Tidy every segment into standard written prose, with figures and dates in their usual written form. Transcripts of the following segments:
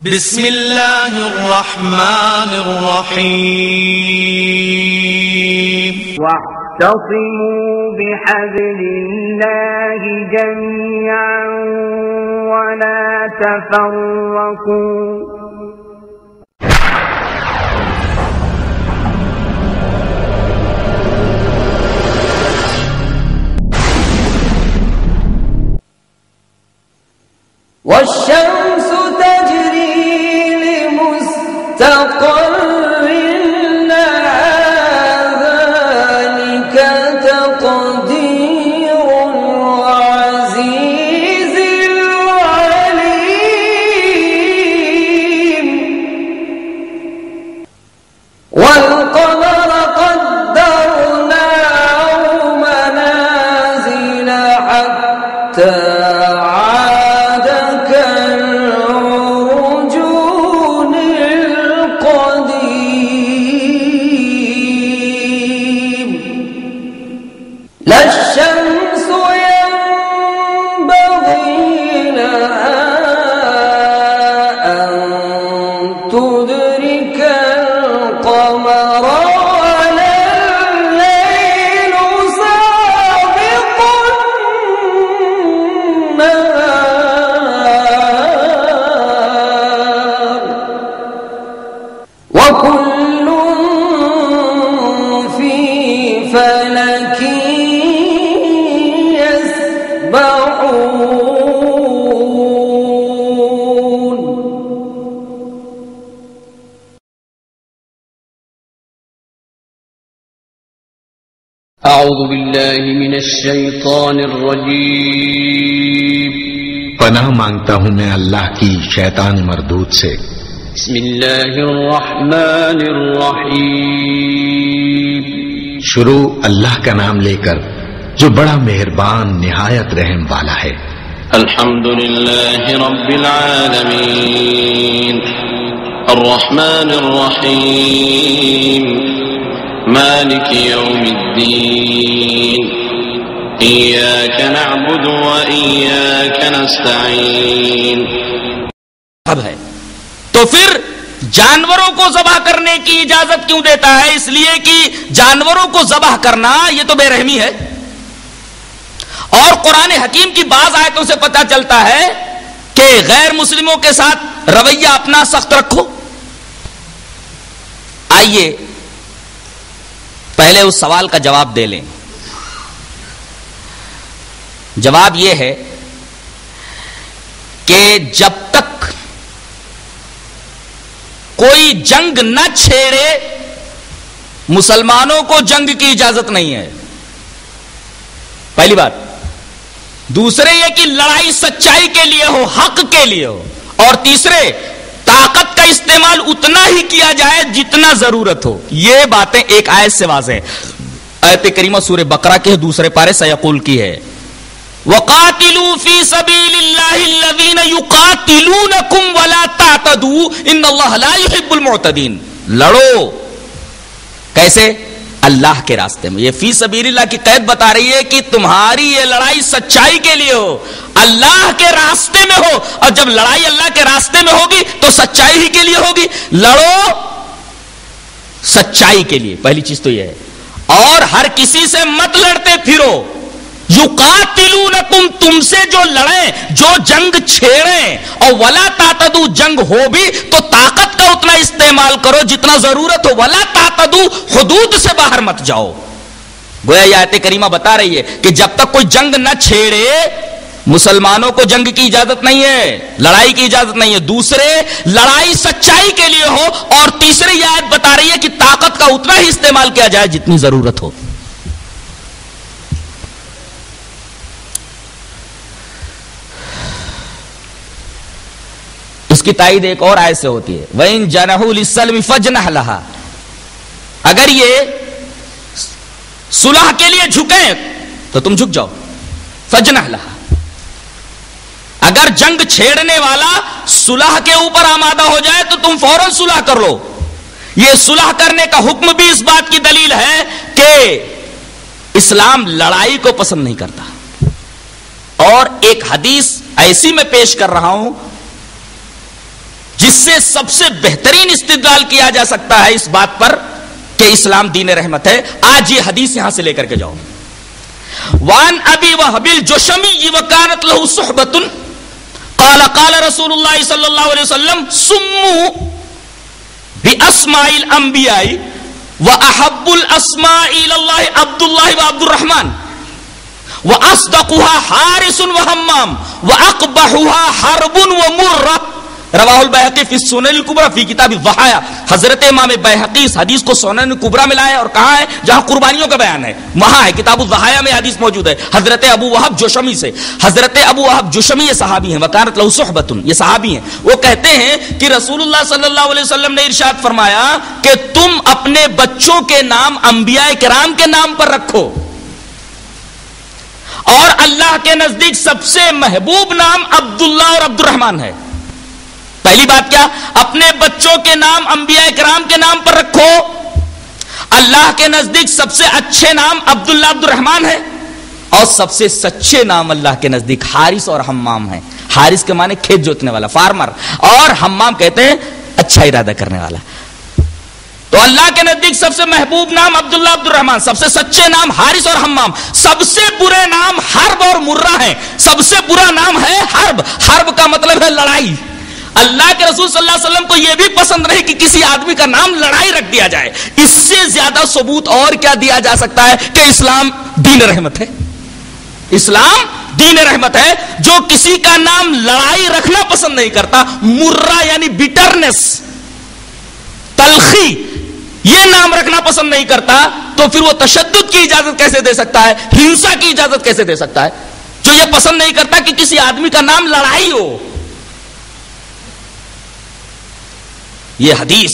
بسم اللہ الرحمن الرحیم واعتصموا بحبل اللہ جميعا ولا تفرقوا والشمس تجري لمستقر لها ذلك تقدير العزيز العليم والقمر قدرناه منازل حتى اعوذ باللہ من الشیطان الرجیم پناہ مانگتا ہوں میں اللہ کی شیطان مردود سے۔ بسم اللہ الرحمن الرحیم شروع اللہ کا نام لے کر جو بڑا مہربان نہایت رحم والا ہے۔ الحمد للہ رب العالمین الرحمن الرحیم مالک یوم الدین ایاک نعبد و ایاک نستعین۔ اب ہے تو پھر جانوروں کو ذبح کرنے کی اجازت کیوں دیتا ہے؟ اس لیے کہ جانوروں کو ذبح کرنا یہ تو بے رحمی ہے، اور قرآن حکیم کی بعض آیتوں سے پتہ چلتا ہے کہ غیر مسلموں کے ساتھ رویہ اپنا سخت رکھو۔ آئیے پہلے اس سوال کا جواب دے لیں۔ جواب یہ ہے کہ جب تک کوئی جنگ نہ چھیڑے مسلمانوں کو جنگ کی اجازت نہیں ہے، پہلی بات۔ دوسرے یہ کہ لڑائی سچائی کے لیے ہو، حق کے لیے ہو، اور تیسرے طاقت کا استعمال اتنا ہی کیا جائے جتنا ضرورت ہو۔ یہ باتیں ایک آیت سے واضح ہے۔ آیت کریمہ سورہ بقرہ کے دوسرے پارے سیقول کی ہے، وَقَاتِلُوا فِي سَبِيلِ اللَّهِ الَّذِينَ يُقَاتِلُونَكُمْ وَلَا تَعْتَدُوا إِنَّ اللَّهَ لَا يُحِبُّ الْمُعْتَدِينَ۔ لڑو کیسے؟ اللہ کے راستے میں۔ یہ فی سبیل اللہ کی قید بتا رہی ہے کہ تمہاری یہ لڑائی سچائی کے لیے ہو، اللہ کے راستے میں ہو، اور جب لڑائی اللہ کے راستے میں ہوگی تو سچائی ہی کے لیے ہوگی۔ لڑو سچائی کے لیے، پہلی چیز تو یہ ہے۔ اور ہر کسی سے مت لڑتے پھرو۔ یقاتلونکم، تم سے جو لڑیں، جو جنگ چھیڑیں، اور ولا تعتدوا، جنگ ہو بھی تو طاقت کا اتنا استعمال کرو جتنا ضرورت ہو۔ ولا تعتدوا، حدود سے باہر مت جاؤ۔ گویا یہ آیت کریمہ بتا رہی ہے کہ جب تک کوئی جنگ نہ چھیڑے مسلمانوں کو جنگ کی اجازت نہیں ہے، لڑائی کی اجازت نہیں ہے۔ دوسرے لڑائی سچائی کے لیے ہو، اور تیسرے یہ آیت بتا رہی ہے کہ طاقت کا اتنا ہی استعمال کیا جائے جتنی ضرورت ہو۔ اس کی تائید ایک اور آیت سے ہوتی ہے، وَإِن جَنَحُوا لِلسَّلْمِ فَاجْنَحْ لَهَا۔ اگر یہ صلح کے لیے جھکیں تو تم جھک جاؤ، فَاجْنَحْ لَهَا۔ اگر جنگ چھیڑنے والا صلح کے اوپر آمادہ ہو جائے تو تم فوراً صلح کر لو۔ یہ صلح کرنے کا حکم بھی اس بات کی دلیل ہے کہ اسلام لڑائی کو پسند نہیں کرتا۔ اور ایک حدیث ایسی میں پیش کر رہا ہوں جس سے سب سے بہترین استدلال کیا جا سکتا ہے اس بات پر کہ اسلام دین رحمت ہے، آج یہ حدیث یہاں سے لے کر کے جاؤ. وان ابی وہب الجشمی وکانت له صحبۃ قال قال رسول اللہ صلی اللہ علیہ وسلم سموا باسماء الانبیاء واحب الاسماء الى اللہ عبد اللہ وعبد الرحمن واصدقها حارس وحمام واقبحها حرب ومرہ. رواہ البیہقی فی السنن الکبریٰ فی کتاب الضحایا. حضرت امام بیہقی اس حدیث کو سنن کبریٰ میں لائے اور کہاں ہے؟ جہاں قربانیوں کا بیان ہے وہاں ہے، کتاب الضحایا میں حدیث موجود ہے حضرت ابو وہب جشمی سے. حضرت ابو وہب جشمی یہ صحابی ہیں، وکانت لہ صحبۃ، یہ صحابی ہیں. وہ کہتے ہیں کہ رسول اللہ صلی اللہ علیہ وسلم نے ارشاد فرمایا کہ تم اپنے بچوں کے نام انبیاء کرام کے نام پر رکھو، اور اللہ کے نزدیک سب سے محبوب نام عبداللہ اور عبد الرحمن ہے. پہلی بات کیا؟ اپنے بچوں کے نام انبیاء کرام کے نام پر رکھو. اللہ کے نزدیک سب سے اچھے نام عبداللہ عبد الرحمن ہے، اور سب سے سچے نام اللہ کے نزدیک حارث اور حمام ہیں. حارث کے معنی کھیت جوتنے والا، فارمر، اور حمام کہتے ہیں اچھا ارادہ کرنے والا. تو اللہ کے نزدیک سب سے محبوب نام عبداللہ عبد الرحمن، سب سے سچے نام حارث اور حمام. سب سے برے نام حرب اور مرہ ہیں. سب سے برا نام ہے حرب. حرب کا مطلب ہے لڑائی. اللہ کے رسول صلی اللہ علیہ وسلم کو یہ بھی پسند نہیں کہ کسی آدمی کا نام لڑائی رکھ دیا جائے. اس سے زیادہ ثبوت اور کیا دیا جا سکتا ہے کہ اسلام دین رحمت ہے. اسلام دین رحمت ہے. جو کسی کا نام لڑائی رکھنا پسند نہیں کرتا، مرہ یعنی بٹرنس، تلخی، یہ نام رکھنا پسند نہیں کرتا، تو پھر وہ تشدد کی اجازت کیسے دے سکتا ہے؟ ہنسا کی اجازت کیسے دے سکتا ہے؟ جو یہ پسند نہیں کرتا کہ کسی آدمی کا نام لڑائی ہو. یہ حدیث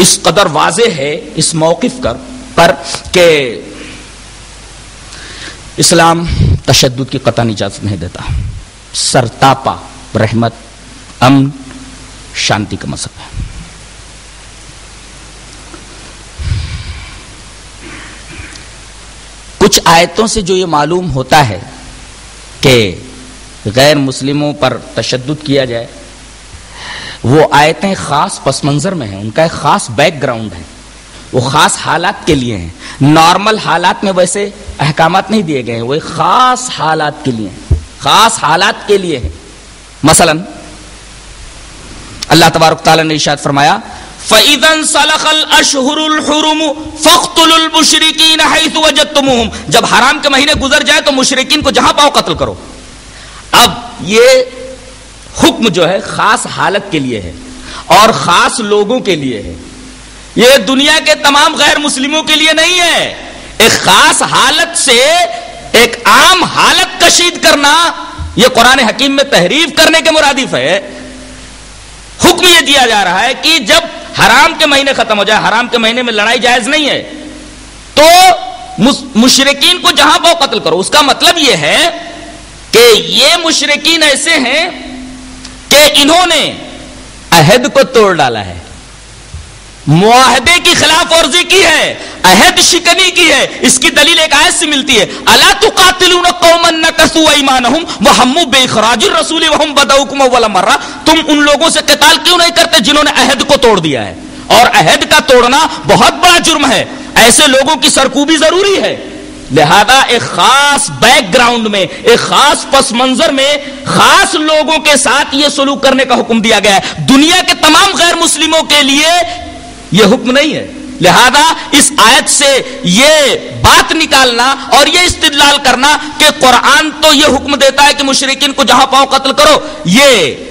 اس قدر واضح ہے اس موقف پر کہ اسلام تشدد کی قطعی اجازت نہیں دیتا. سرتاپا رحمت، امن، شانتی کا مذہب ہے. کچھ آیتوں سے جو یہ معلوم ہوتا ہے کہ غیر مسلموں پر تشدد کیا جائے، وہ آیتیں خاص پس منظر میں ہیں، ان کا ایک خاص بیک گراؤنڈ ہے، وہ خاص حالات کے لیے ہیں. نارمل حالات میں ویسے احکامات نہیں دیے گئے ہیں، وہ ایک خاص حالات کے لیے ہیں، خاص حالات کے لیے ہیں. مثلا اللہ تبارک تعالیٰ نے ارشاد فرمایا فَإِذَا انْسَلَخَ الْأَشْهُرُ الْحُرُمُ فَاقْتُلُوا الْمُشْرِكِينَ حَيْثُ وَجَدتُّمُوهُمْ. جب حرام کے مہینے گزر جائے تو مشرکین کو جہاں پاؤ قتل کرو. اب یہ حکم جو ہے خاص حالت کے لیے ہے اور خاص لوگوں کے لیے ہے. یہ دنیا کے تمام غیر مسلموں کے لیے نہیں ہے. ایک خاص حالت سے ایک عام حالت کشید کرنا یہ قرآن حکیم میں تحریف کرنے کے مرادف ہے. حکم یہ دیا جا رہا ہے کہ جب حرام کے مہینے ختم ہو جائے، حرام کے مہینے میں لڑائی جائز نہیں ہے، تو مشرکین کو جہاں پاؤ قتل کرو. اس کا مطلب یہ ہے کہ یہ مشرکین ایسے ہیں کہ انہوں نے عہد کو توڑ ڈالا ہے، معاہدے کی خلاف ورزی کی ہے، عہد شکنی کی ہے. اس کی دلیل ایک آیت سے ملتی ہے الا تقاتلون قوما نکثوا ایمانهم وهموا باخراج الرسول وهم بدؤكم اول مره. تم ان لوگوں سے قتال کیوں نہیں کرتے جنہوں نے عہد کو توڑ دیا ہے؟ اور عہد کا توڑنا بہت بڑا جرم ہے. ایسے لوگوں کی سرکوبی ضروری ہے. لہذا ایک خاص بیک گراؤنڈ میں، ایک خاص پس منظر میں خاص لوگوں کے ساتھ یہ سلوک کرنے کا حکم دیا گیا ہے. دنیا کے تمام غیر مسلموں کے لیے یہ حکم نہیں ہے. لہذا اس آیت سے یہ بات نکالنا اور یہ استدلال کرنا کہ قرآن تو یہ حکم دیتا ہے کہ مشرکین کو جہاں پاؤ قتل کرو، یہ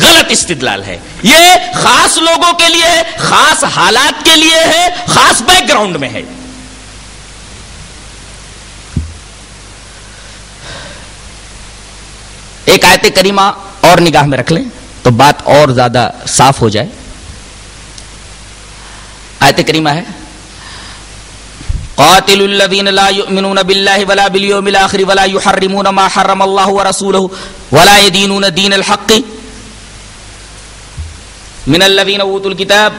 غلط استدلال ہے. یہ خاص لوگوں کے لیے ہے، خاص حالات کے لیے ہے، خاص بیک گراؤنڈ میں ہے. ایک آیت کریمہ اور نگاہ میں رکھ لیں تو بات اور زیادہ صاف ہو جائے. آیت کریمہ ہے قاتل الذین لا یؤمنون باللہ ولا بالیوم الآخر ولا یحرمون ما حرم اللہ ورسولہ ولا یدینون دین الحق من الذین اوتوا الکتاب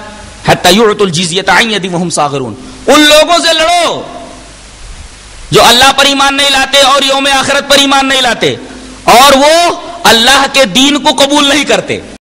حتی یعطوا الجزیۃ عن ید وہم صاغرون. ان لوگوں سے لڑو جو اللہ پر ایمان نہیں لاتے اور یوم آخرت پر ایمان نہیں لاتے اور وہ اللہ کے دین کو قبول نہیں کرتے.